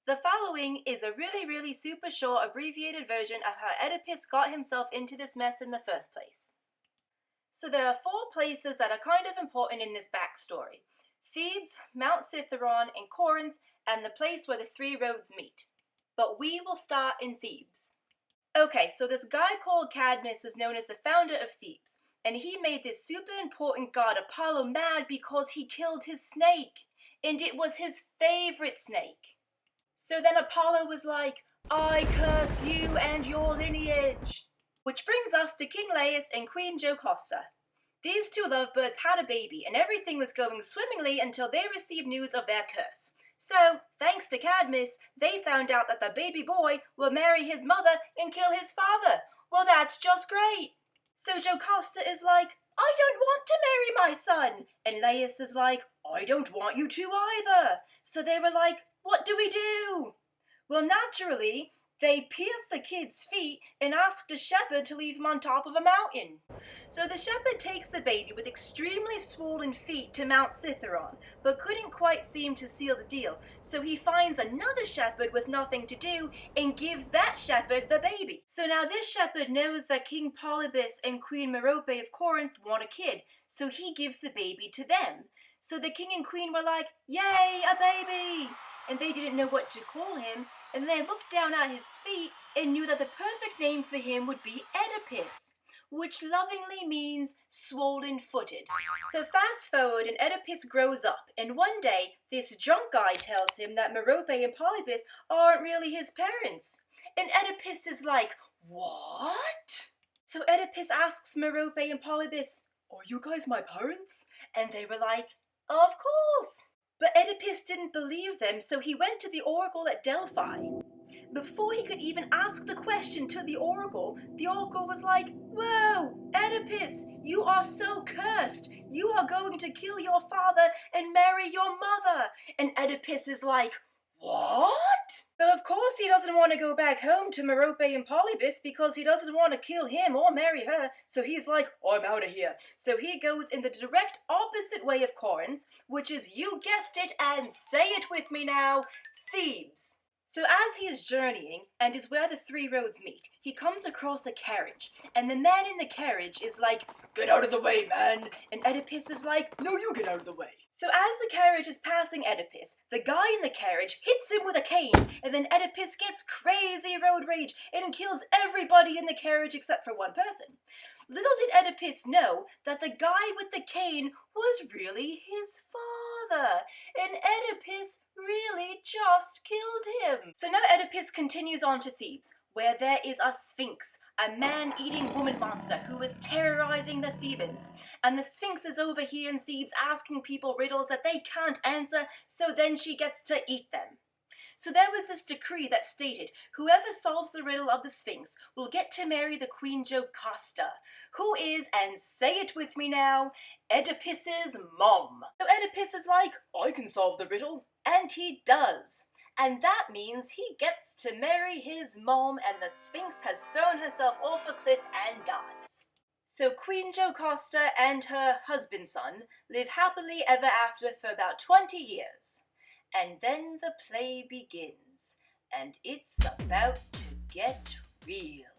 The following is a really super short abbreviated version of how Oedipus got himself into this mess in the first place. So there are 4 places that are kind of important in this backstory: Thebes, Mount Cithaeron, and Corinth, and the place where the 3 roads meet. But we will start in Thebes. Okay, so this guy called Cadmus is known as the founder of Thebes, and he made this super important god Apollo mad because he killed his snake, and it was his favorite snake. So then Apollo was like, "I curse you and your lineage." Which brings us to King Laius and Queen Jocasta. These 2 lovebirds had a baby, and everything was going swimmingly until they received news of their curse. So, thanks to Cadmus, they found out that the baby boy will marry his mother and kill his father. Well, that's just great. So Jocasta is like, "I don't want to marry my son." And Laius is like, "I don't want you to either." So they were like, "What do we do?" Well, naturally, they pierced the kid's feet and asked a shepherd to leave him on top of a mountain. So the shepherd takes the baby with extremely swollen feet to Mount Cithaeron, but couldn't quite seem to seal the deal. So he finds another shepherd with nothing to do and gives that shepherd the baby. So now this shepherd knows that King Polybus and Queen Merope of Corinth want a kid, so he gives the baby to them. So the king and queen were like, "Yay, a baby!" And they didn't know what to call him, and they looked down at his feet and knew that the perfect name for him would be Oedipus, which lovingly means swollen-footed. So fast forward and Oedipus grows up, and one day this drunk guy tells him that Merope and Polybus aren't really his parents. And Oedipus is like, "What?" So Oedipus asks Merope and Polybus, "Are you guys my parents?" And they were like, "Of course." But Oedipus didn't believe them, so he went to the oracle at Delphi. Before he could even ask the question to the oracle was like, "Whoa, Oedipus, you are so cursed. You are going to kill your father and marry your mother." And Oedipus is like, "What?" So of course he doesn't want to go back home to Merope and Polybus because he doesn't want to kill him or marry her, so he's like, "I'm out of here." So he goes in the direct opposite way of Corinth, which is, you guessed it, and say it with me now, Thebes. So as he is journeying, and is where the 3 roads meet, he comes across a carriage, and the man in the carriage is like, "Get out of the way, man!" And Oedipus is like, "No, you get out of the way." So as the carriage is passing Oedipus, the guy in the carriage hits him with a cane, and then Oedipus gets crazy road rage and kills everybody in the carriage except for one person. Little did Oedipus know that the guy with the cane was really his father, and Oedipus really just killed him. So now Oedipus continues on to Thebes, where there is a Sphinx, a man-eating woman monster who is terrorizing the Thebans. And the Sphinx is over here in Thebes asking people riddles that they can't answer, so then she gets to eat them. So there was this decree that stated, whoever solves the riddle of the Sphinx will get to marry the Queen Jocasta, who is, and say it with me now, Oedipus's mom. So Oedipus is like, "I can solve the riddle," and he does. And that means he gets to marry his mom, and the Sphinx has thrown herself off a cliff and dies. So Queen Jocasta and her husband-son live happily ever after for about 20 years. And then the play begins, and it's about to get real.